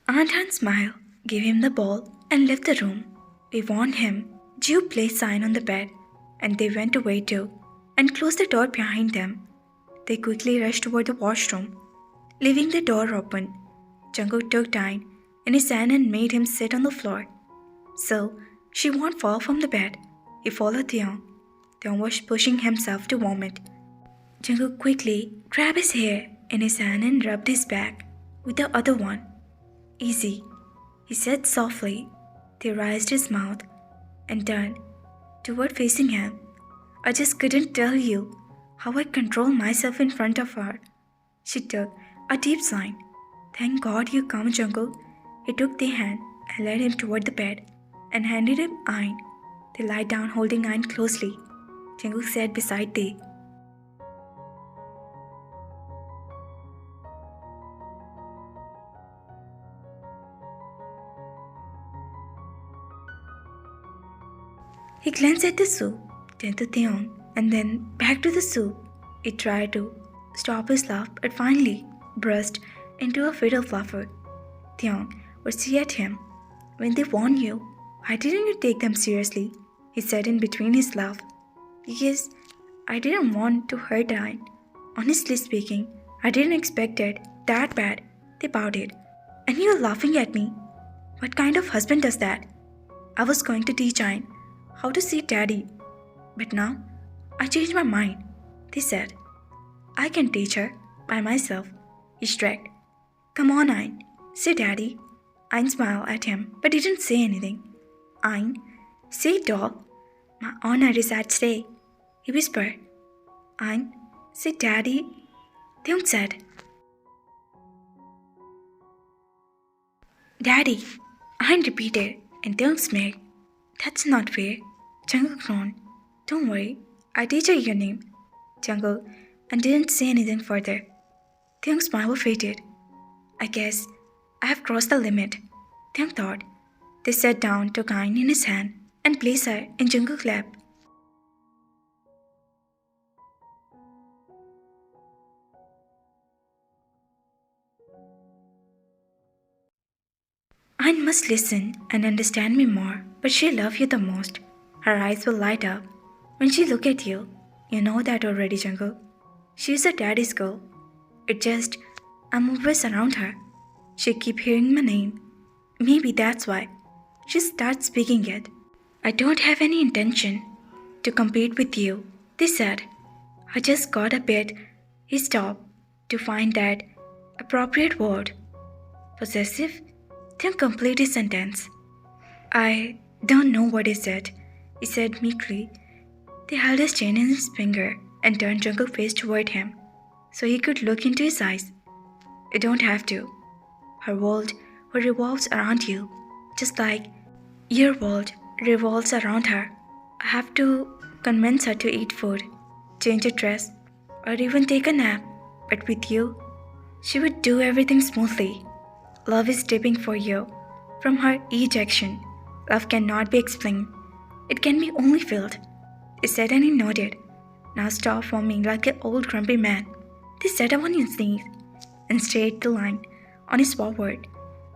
Aunt Han smiled, gave him the ball, and left the room. We warned him. Jew placed sign on the bed, and they went away too, and closed the door behind them. They quickly rushed toward the washroom, leaving the door open. Jungkook took Dine in his hand and made him sit on the floor, so she won't fall from the bed. He followed Theon. Theon was pushing himself to vomit. Jungkook quickly grabbed his hair in his hand and rubbed his back with the other one. Easy, he said softly. They raised his mouth and turned toward facing him. I just couldn't tell you how I control myself in front of her. She took a deep sigh. Thank God you come, Jungkook. He took the hand and led him toward the bed and handed him Ain. They lied down holding Ain closely. Jungkook sat beside Tae. He glanced at the soup, then to Theon, and then back to the soup. He tried to stop his laugh, but finally burst into a fit of laughter. Theon would see at him. When they warned you, why didn't you take them seriously? He said in between his laugh. Because I didn't want to hurt Ain. Honestly speaking, I didn't expect it that bad. They pouted. And you're laughing at me. What kind of husband does that? I was going to teach Ain how to see Daddy. But now, I changed my mind. They said, I can teach her by myself. He shrugged. Come on, Ain. Say Daddy. Ain smiled at him, but didn't say anything. Ain, say dog. My honor is at stake. He whispered. Ain, say Daddy. Theon said. Daddy. Ain repeated, and Theon smirked. That's not fair. Jungkook groaned. Don't worry, I teach her your name. Jungkook, and didn't say anything further. Theon's smile faded. I guess I have crossed the limit. Theon thought. They sat down, took Ain in his hand, and placed her in Jungkook's lap. Ain must listen and understand me more, but she loves you the most. Her eyes will light up when she look at you. You know that already, Jungkook. She's a daddy's girl. It just, I'm always around her. She keep hearing my name. Maybe that's why she starts speaking it. I don't have any intention to compete with you, they said. I just got a bit. He stopped to find that appropriate word. Possessive? Then complete his sentence. I don't know what is it, he said meekly. They held his chin in his finger and turned Jungkook's face toward him so he could look into his eyes. You don't have to. Her world revolves around you, just like your world revolves around her. I have to convince her to eat food, change a dress, or even take a nap. But with you, she would do everything smoothly. Love is dripping for you from her ejection. Love cannot be explained. It can be only felt. He said and he nodded. Now stop foaming like an old grumpy man. They sat up on his knees and straightened the line on his forward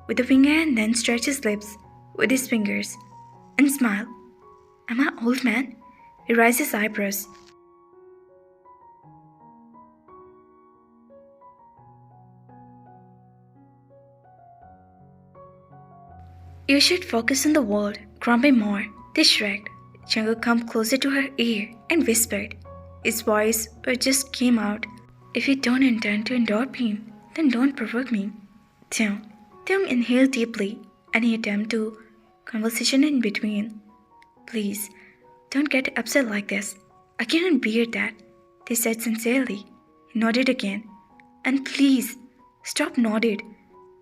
with a finger and then stretched his lips with his fingers and smiled. Am I old man? He raised his eyebrows. You should focus on the world, grumpy more. They shrugged. Jungkook came closer to her ear and whispered. His voice just came out. If you don't intend to endure pain, then don't provoke me. Theon inhaled deeply and he attempted to conversation in between. Please, don't get upset like this. I cannot bear that, they said sincerely. He nodded again. And please, stop nodded.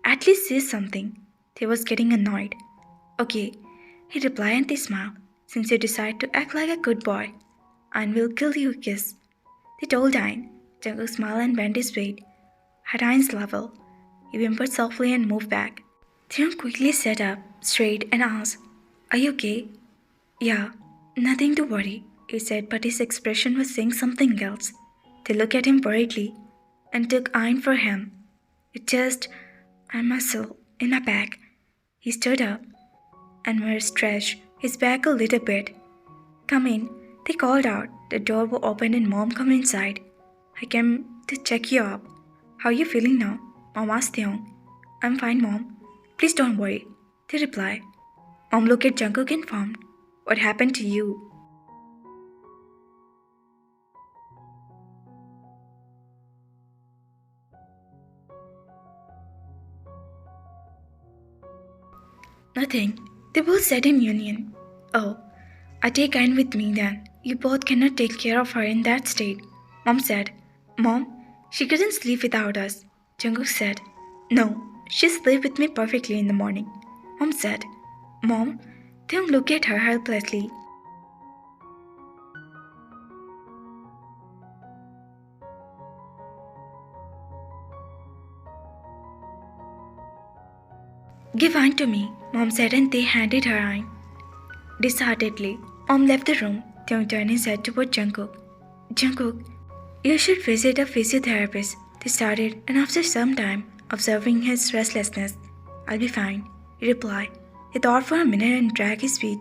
At least say something. They was getting annoyed. Okay, he replied and they smiled. Since you decide to act like a good boy, Ain will kill you a kiss. They told Ain. Jungkook smiled and bent his weight at Ain's level. He whimpered softly and moved back. Theon quickly sat up straight and asked, Are you okay? Yeah, nothing to worry, he said, but his expression was saying something else. They looked at him worriedly and took Ain for him. It just, I muscle. in my bag. He stood up and stretched his back a little bit. Come in, they called out. The door was opened and Mom came inside. I came to check you up. How are you feeling now? Mom asked Young. I'm fine, Mom. Please don't worry, they replied. Mom looked at Jungkook and frowned. What happened to you? Nothing. They both said in union. Oh, I take Anne with me then. You both cannot take care of her in that state. Mom said. Mom, she couldn't sleep without us. Jungkook said. No, she slept with me perfectly in the morning. Mom said. Mom, Taeyoung looked at her helplessly. Give Anne to me, Mom said, and they handed her Anne. Disheartedly, Mom left the room. Taeyoung turned his head toward Jungkook. Jungkook, you should visit a physiotherapist, they started, and after some time, observing his restlessness, I'll be fine, he replied. He thought for a minute and dragged his feet.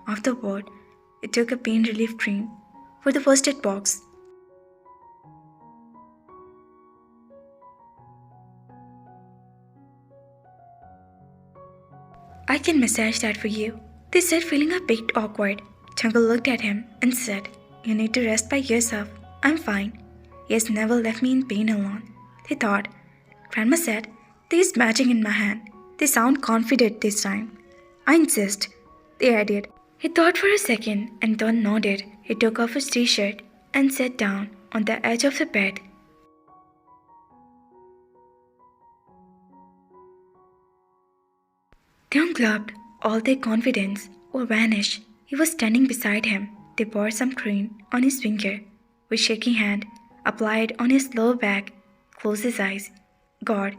Afterward, he took a pain relief cream for the first aid box. I can massage that for you, they said, feeling a bit awkward. Jungkook looked at him and said, You need to rest by yourself. I'm fine. He has never left me in pain alone. They thought. Grandma said, There's magic in my hand. They sound confident this time. I insist, they added. He thought for a second and then nodded. He took off his t-shirt and sat down on the edge of the bed. Taeyoung gulped. All their confidence or vanished. He was standing beside him. They poured some cream on his finger. With shaking hand, applied on his lower back, closed his eyes. God,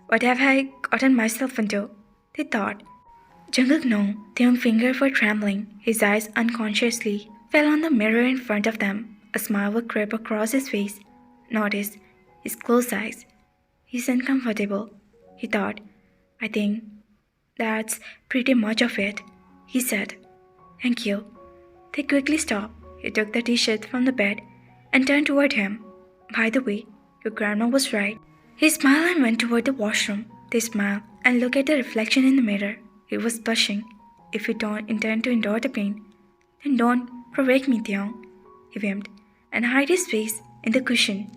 what have I gotten myself into? They thought. Jungkook knew Taeyoung's fingers were trembling. His eyes unconsciously fell on the mirror in front of them. A smile would creep across his face. Notice his closed eyes. He's uncomfortable, he thought. I think that's pretty much of it, he said. Thank you. They quickly stopped. He took the t-shirt from the bed and turned toward him. By the way, your grandma was right. He smiled and went toward the washroom. They smiled and looked at the reflection in the mirror. He was blushing. If you don't intend to endure the pain, then don't provoke me, Taeyoung, he whimpered, and hid his face in the cushion.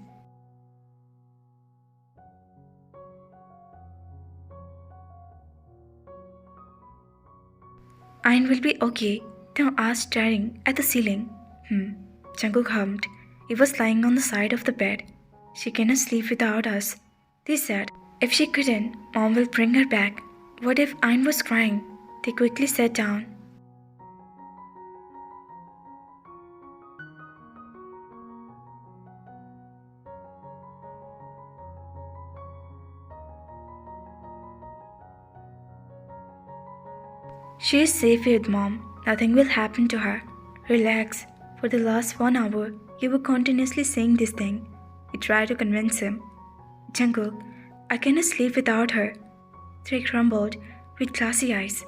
Ayn will be okay, Taeyoung asked, staring at the ceiling. Jungkook hummed. He was lying on the side of the bed. She cannot sleep without us, they said. If she couldn't, Mom will bring her back. What if Ayn was crying? They quickly sat down. She is safe with Mom. Nothing will happen to her. Relax. For the last 1 hour, you were continuously saying this thing. He tried to convince him. Jungkook, I cannot sleep without her. They grumbled with glassy eyes.